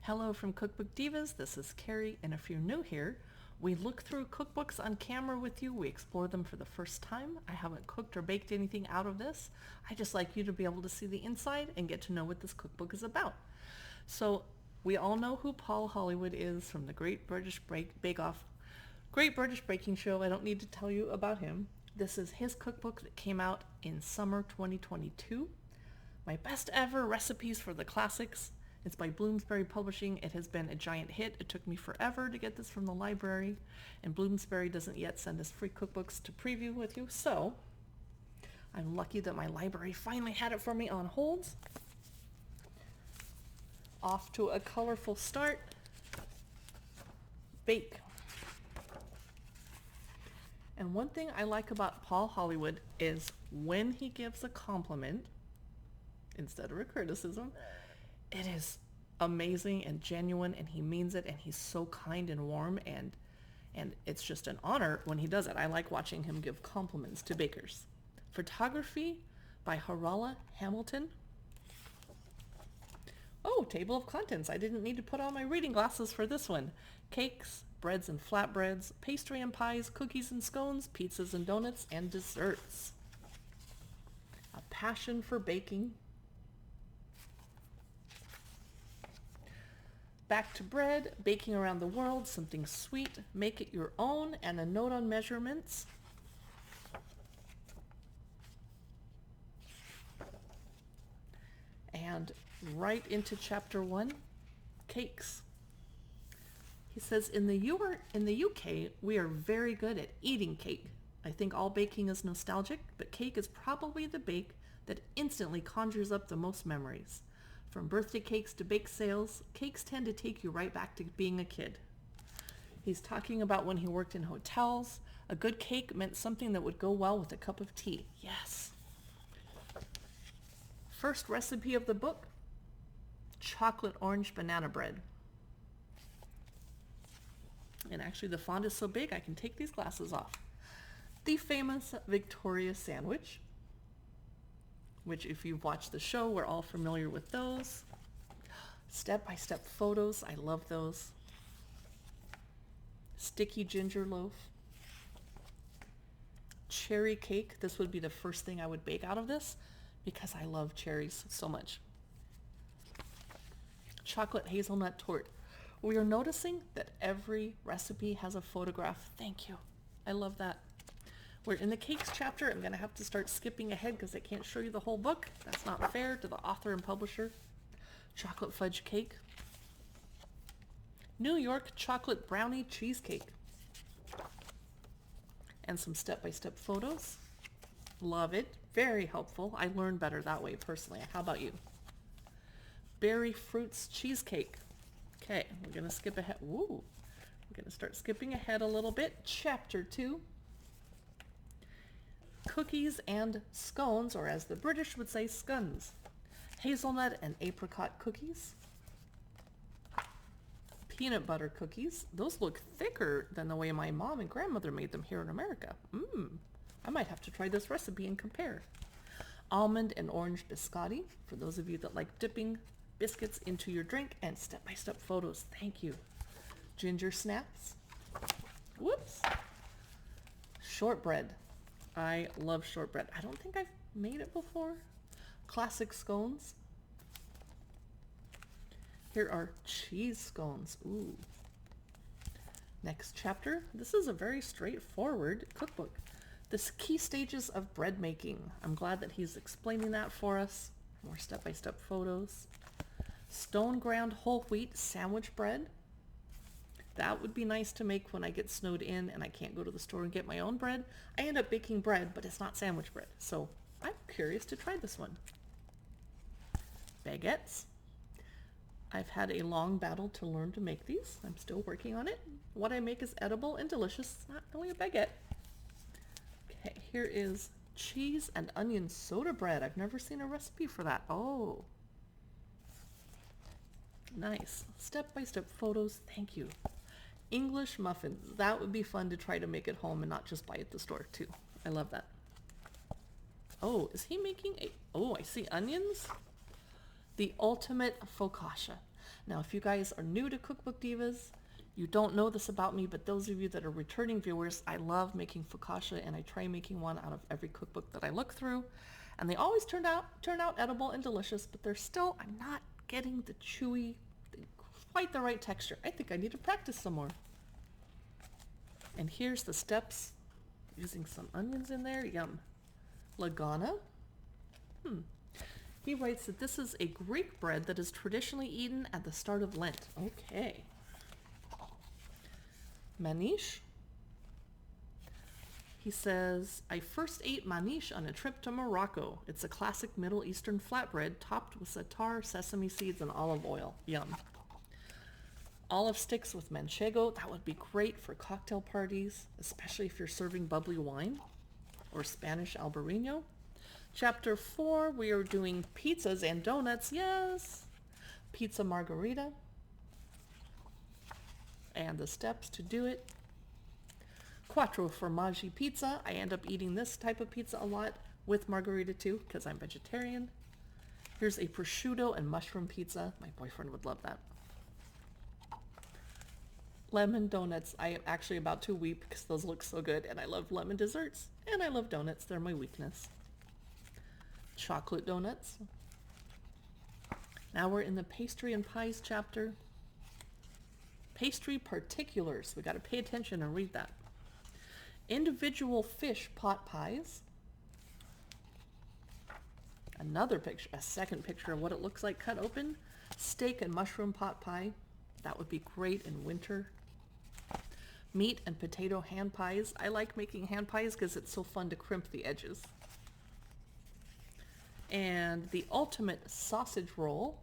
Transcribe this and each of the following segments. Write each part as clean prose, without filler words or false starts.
Hello from Cookbook Divas, this is Carrie, and if you're new here, we look through cookbooks on camera with you, we explore them for the first time. I haven't cooked or baked anything out of this. I just like you to be able to see the inside and get to know what this cookbook is about. So we all know who Paul Hollywood is from the Great British Bake-Off, Great British Baking Show. I don't need to tell you about him. This is his cookbook that came out in summer 2022. My best ever recipes for the classics. It's by Bloomsbury Publishing. It has been a giant hit. It took me forever to get this from the library, and Bloomsbury doesn't yet send us free cookbooks to preview with you, so I'm lucky that my library finally had it for me on holds. Off to a colorful start. Bake. And one thing I like about Paul Hollywood is when he gives a compliment instead of a criticism, it is amazing and genuine, and he means it, and he's so kind and warm, and it's just an honor when he does it. I like watching him give compliments to bakers. Photography by Harala Hamilton. Oh, table of contents. I didn't need to put on my reading glasses for this one. Cakes, breads and flatbreads, pastry and pies, cookies and scones, pizzas and donuts, and desserts. A passion for baking. Back to bread, baking around the world, something sweet, make it your own, and a note on measurements. And right into chapter 1, cakes. He says, in the UK, we are very good at eating cake. I think all baking is nostalgic, but cake is probably the bake that instantly conjures up the most memories. From birthday cakes to bake sales, cakes tend to take you right back to being a kid. He's talking about when he worked in hotels. A good cake meant something that would go well with a cup of tea. Yes. First recipe of the book, chocolate orange banana bread. And actually the font is so big I can take these glasses off. The famous Victoria sandwich, which if you've watched the show, we're all familiar with those. Step-by-step photos, I love those. Sticky ginger loaf. Cherry cake, this would be the first thing I would bake out of this because I love cherries so much. Chocolate hazelnut torte. We are noticing that every recipe has a photograph. Thank you. I love that. We're in the cakes chapter. I'm going to have to start skipping ahead because I can't show you the whole book. That's not fair to the author and publisher. Chocolate fudge cake. New York chocolate brownie cheesecake. And some step-by-step photos. Love it. Very helpful. I learn better that way personally. How about you? Berry fruits cheesecake. Okay, we're going to skip ahead. Ooh, we're going to start skipping ahead a little bit. Chapter 2. Cookies and scones, or as the British would say, scones. Hazelnut and apricot cookies. Peanut butter cookies. Those look thicker than the way my mom and grandmother made them here in America. I might have to try this recipe and compare. Almond and orange biscotti, for those of you that like dipping biscuits into your drink, and step-by-step photos. Thank you. Ginger snaps. Whoops. Shortbread. I love shortbread. I don't think I've made it before. Classic scones. Here are cheese scones. Ooh. Next chapter. This is a very straightforward cookbook. The key stages of bread making. I'm glad that he's explaining that for us. More step-by-step photos. Stone ground whole wheat sandwich bread. That would be nice to make when I get snowed in and I can't go to the store and get my own bread. I end up baking bread, but it's not sandwich bread. So I'm curious to try this one. Baguettes. I've had a long battle to learn to make these. I'm still working on it. What I make is edible and delicious. It's not really a baguette. Okay, here is cheese and onion soda bread. I've never seen a recipe for that. Oh. Nice. Step-by-step photos. Thank you. English muffins. That would be fun to try to make at home and not just buy at the store too. I love that. Oh, is he making a... Oh, I see onions. The ultimate focaccia. Now, if you guys are new to Cookbook Divas, you don't know this about me, but those of you that are returning viewers, I love making focaccia, and I try making one out of every cookbook that I look through. And they always turn out edible and delicious, but I'm not getting the chewy, quite the right texture. I think I need to practice some more. And here's the steps, using some onions in there. Yum. Lagana. He writes that this is a Greek bread that is traditionally eaten at the start of Lent. Okay. Manish. He says, I first ate manish on a trip to Morocco. It's a classic Middle Eastern flatbread topped with za'atar, sesame seeds, and olive oil. Yum. Olive sticks with manchego. That would be great for cocktail parties, especially if you're serving bubbly wine or Spanish albarino. Chapter 4, we are doing pizzas and donuts. Yes! Pizza margarita. And the steps to do it. Quattro formaggi pizza. I end up eating this type of pizza a lot with margarita too, because I'm vegetarian. Here's a prosciutto and mushroom pizza. My boyfriend would love that. Lemon donuts. I am actually about to weep because those look so good, and I love lemon desserts, and I love donuts. They're my weakness. Chocolate donuts. Now we're in the pastry and pies chapter. Pastry particulars. We got to pay attention and read that. Individual fish pot pies. Another picture, a second picture of what it looks like cut open. Steak and mushroom pot pie. That would be great in winter. Meat and potato hand pies. I like making hand pies because it's so fun to crimp the edges. And the ultimate sausage roll.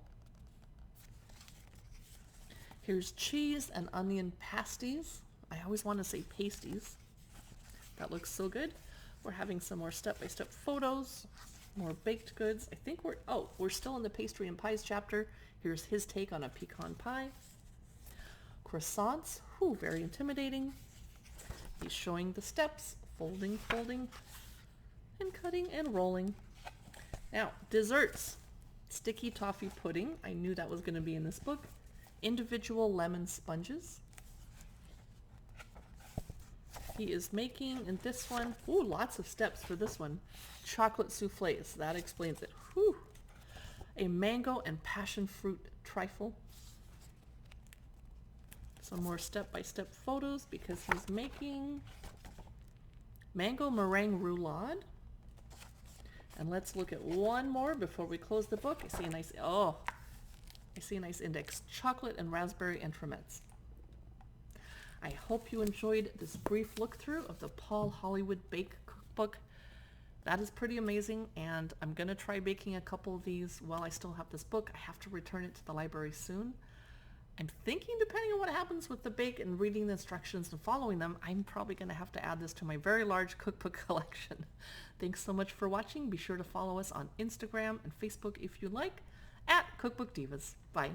Here's cheese and onion pasties. I always want to say pasties. That looks so good. We're having some more step-by-step photos, more baked goods. I think we're still in the pastry and pies chapter. Here's his take on a pecan pie. Croissants. Whew, very intimidating. He's showing the steps. Folding, and cutting and rolling. Now, desserts. Sticky toffee pudding. I knew that was going to be in this book. Individual lemon sponges. He is making, in this one, lots of steps for this one. Chocolate soufflés. That explains it. Whew. A mango and passion fruit trifle. Some more step-by-step photos because he's making mango meringue roulade. And let's look at one more before we close the book. I see a nice index. Chocolate and raspberry entremets. I hope you enjoyed this brief look through of the Paul Hollywood Bake Cookbook. That is pretty amazing, and I'm going to try baking a couple of these while I still have this book. I have to return it to the library soon. I'm thinking, depending on what happens with the bake and reading the instructions and following them, I'm probably going to have to add this to my very large cookbook collection. Thanks so much for watching. Be sure to follow us on Instagram and Facebook if you like, at Cookbook Divas. Bye.